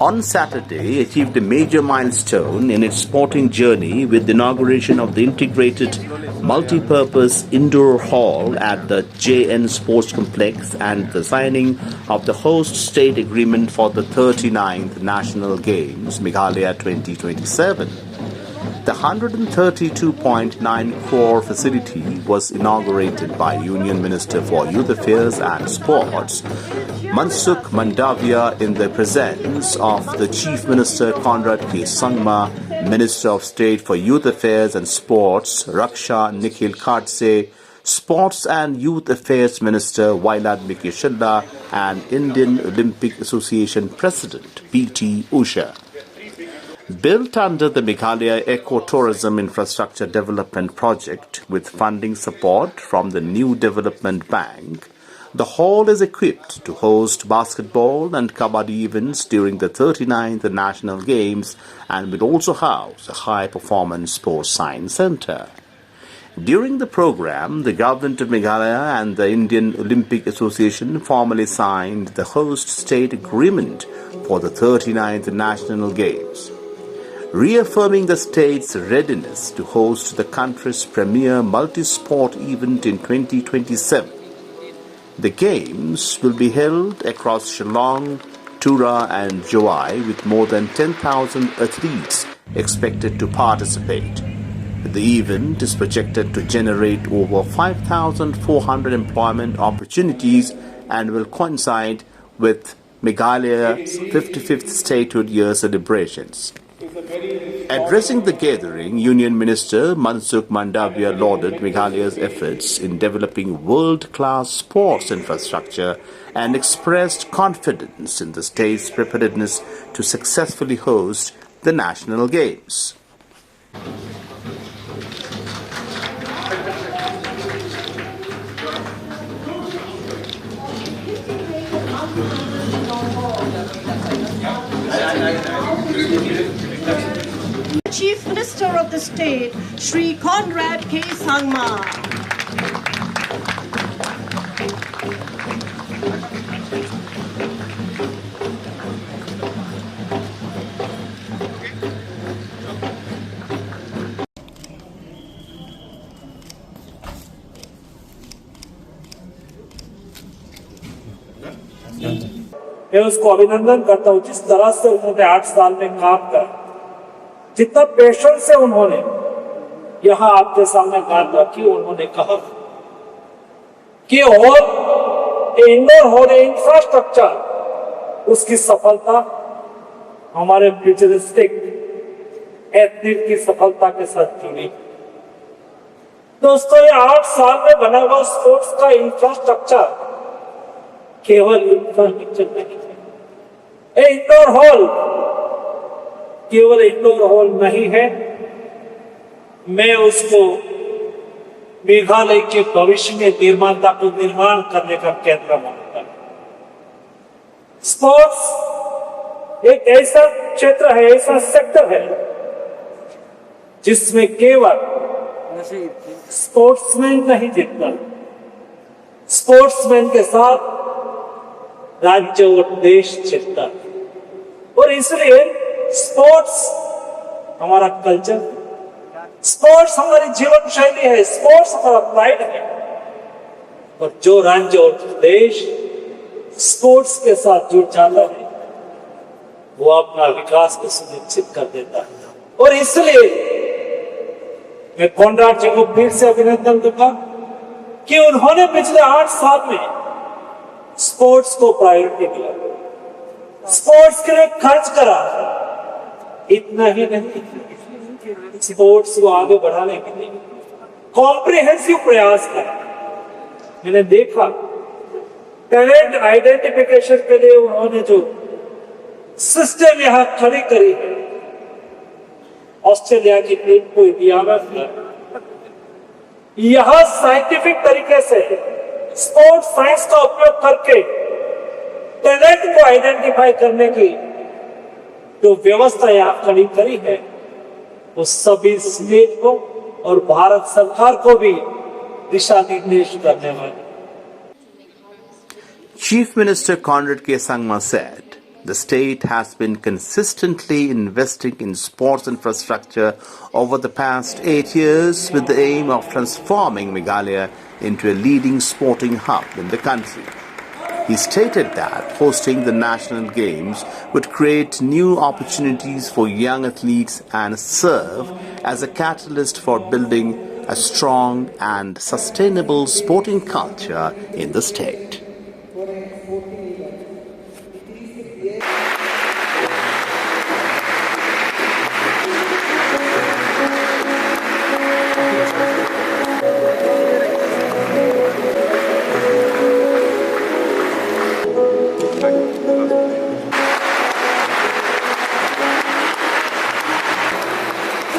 on Saturday achieved a major milestone in its sporting journey with the inauguration of the integrated multi-purpose indoor hall at the JN Sports Complex and the signing of the host state agreement for the 39th National Games, Meghalaya 2027. The 132.9 crore facility was inaugurated by Union Minister for Youth Affairs and Sports, Mansukh Mandavia, in the presence of the Chief Minister Conrad K. Sangma, Minister of State for Youth Affairs and Sports, Raksha Nikhil Khadse, Sports and Youth Affairs Minister Wailad Mikishalla, and Indian Olympic Association President P.T. Usha. Built under the Meghalaya Eco-Tourism Infrastructure Development Project with funding support from the New Development Bank, the hall is equipped to host basketball and kabaddi events during the 39th National Games and will also house a high-performance sports science center. During the program, the Government of Meghalaya and the Indian Olympic Association formally signed the host state agreement for the 39th National Games, reaffirming the state's readiness to host the country's premier multi-sport event in 2027. The Games will be held across Shillong, Tura and Jowai with more than 10,000 athletes expected to participate. The event is projected to generate over 5,400 employment opportunities and will coincide with Meghalaya's 55th statehood year celebrations. Addressing the gathering, Union Minister Mansukh Mandavia lauded Meghalaya's efforts in developing world-class sports infrastructure and expressed confidence in the state's preparedness to successfully host the National Games. Chief Minister of the state, Shri Conrad K. Sangma. मैं उसको अभिनंदन करता हूँ जिस तरह से उन्होंने 8 साल में काम कर, जितना पेशेंस से उन्होंने यहाँ आपके सामने बात रखी। उन्होंने कहा कि और इंडोर हॉल इंफ्रास्ट्रक्चर, उसकी सफलता हमारे फ्यूचरिस्टिक एथलीट की सफलता के साथ जुड़ी। दोस्तों, ये 8 साल में बना हुआ स्पोर्ट्स का इंफ्रास्ट्रक्चर केवल इंफ्रास्ट्रक्चर नहीं है, इंडोर हॉल केवल इंडोर हॉल नहीं है। मैं उसको मेघालय के भविष्य में निर्माता को निर्माण करने का केंद्र मानता हूं। स्पोर्ट्स एक ऐसा क्षेत्र है, ऐसा सेक्टर है जिसमें केवल स्पोर्ट्समैन नहीं जीतता, स्पोर्ट्समैन के साथ राज्य और देश जीतता। और इसलिए स्पोर्ट्स हमारा कल्चर, स्पोर्ट्स हमारी जीवन शैली है, स्पोर्ट्स हमारा प्राइड है। और जो राज्य और देश स्पोर्ट्स के साथ जुड़ जाता है वो अपना विकास को सुनिश्चित कर देता है। और इसलिए मैं कॉनराड जी को फिर से अभिनंदन दूंगा कि उन्होंने पिछले 8 साल में स्पोर्ट्स को प्रायोरिटी दिया, स्पोर्ट्स के लिए खर्च करा। इतना ही नहीं, स्पोर्ट्स को आगे बढ़ाने के लिए कॉम्प्रिहेंसिव प्रयास करा। मैंने देखा टैलेंट आइडेंटिफिकेशन के लिए उन्होंने जो सिस्टम यहां खड़ी करी है, ऑस्ट्रेलिया की टीम को इंडिया में यहां साइंटिफिक तरीके से स्पोर्ट्स साइंस का उपयोग करके टैलेंट को आइडेंटिफाई करने की जो व्यवस्था यहां खड़ी करी है, वो सभी स्टेट को और भारत सरकार को भी दिशा निर्देश करने वाले। Chief Minister Conrad K. Sangma said the state has been consistently investing in sports infrastructure over the past 8 years with the aim of transforming Meghalaya into a leading sporting hub in the country. He stated that hosting the National Games would create new opportunities for young athletes and serve as a catalyst for building a strong and sustainable sporting culture in the state.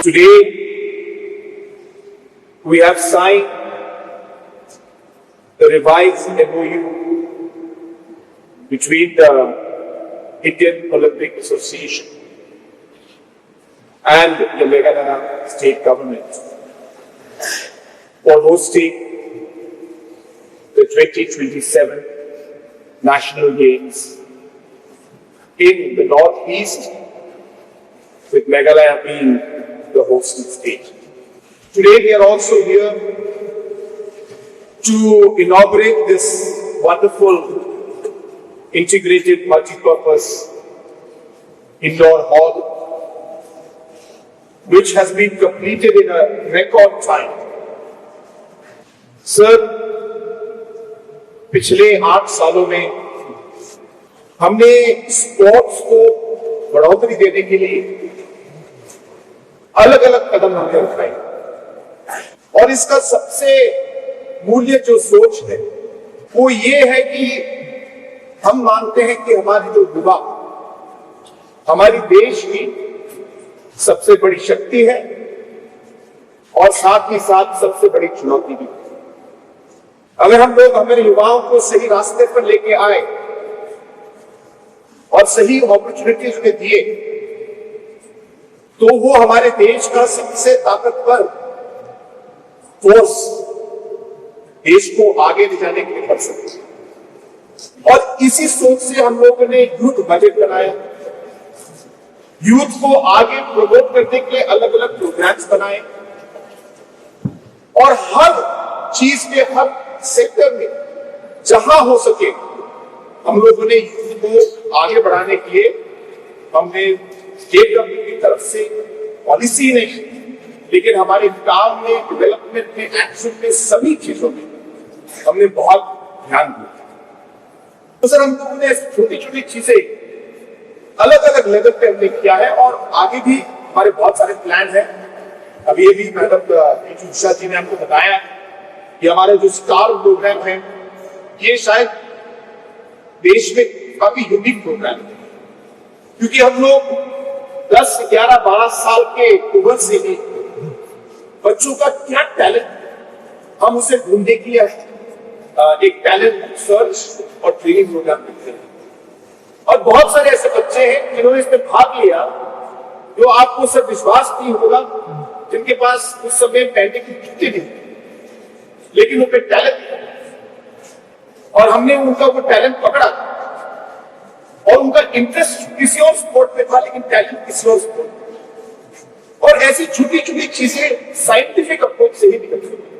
Today, we have signed the revised MOU between the Indian Olympic Association and the Meghalaya state government for hosting the 2027 National Games in the Northeast, with Meghalaya being the hosting state. Today we are also here to inaugurate this wonderful integrated multi-purpose indoor hall, which has been completed in a record time. Sir, पिछले 8 सालों में हमने sports को बढ़ोतरी देने के लिए अलग अलग कदम हमने उठाए और इसका सबसे मूल्य जो सोच है वो ये है कि हम मानते हैं कि हमारी जो युवा हमारी देश की सबसे बड़ी शक्ति है और साथ ही साथ सबसे बड़ी चुनौती भी। अगर हम लोग हमारे युवाओं को सही रास्ते पर लेके आए और सही अपॉर्चुनिटीज में दिए तो वो हमारे देश का सबसे ताकतवर फोर्स देश को आगे ले जाने के लिए कर सकते हैं। और इसी सोच से हम लोगों ने यूथ बजट बनाया, यूथ को आगे प्रमोट करने के लिए अलग अलग प्रोग्राम्स बनाए और हर चीज के हर सेक्टर में जहां हो सके हम लोगों ने यूथ को आगे बढ़ाने के लिए हमने स्टेट गवर्नमेंट की तरफ से पॉलिसी नहीं लेकिन हमारे काम में, डेवलपमेंट में, एक्शन में, सभी चीजों में हमने बहुत ध्यान दिया। तो सर हम लोगों ने छोटी छोटी चीजें अलग अलग लेवल पे हमने किया है और आगे भी हमारे बहुत सारे प्लान हैं। अभी ये भी मैडम उषा जी ने हमको बताया कि हमारे जो स्टार प्रोग्राम है ये शायद देश में काफी यूनिक प्रोग्राम है क्योंकि हम लोग 10, 11, 12 साल के उम्र से ही बच्चों का क्या टैलेंट हम उसे ढूंढने के लिए एक टैलेंट सर्च और ट्रेनिंग प्रोग्राम करते हैं और बहुत सारे ऐसे बच्चे हैं जिन्होंने इसमें भाग लिया जो आपको सब विश्वास नहीं होगा, जिनके पास उस समय पहनने की छुट्टी नहीं लेकिन उनके टैलेंट और हमने उनका वो टैलेंट पकड़ा और उनका इंटरेस्ट किसी और स्पोर्ट में था लेकिन टैलेंट किसी और स्पोर्ट में। और ऐसी छोटी छोटी चीजें साइंटिफिक अप्रोच से ही निकलती हैं।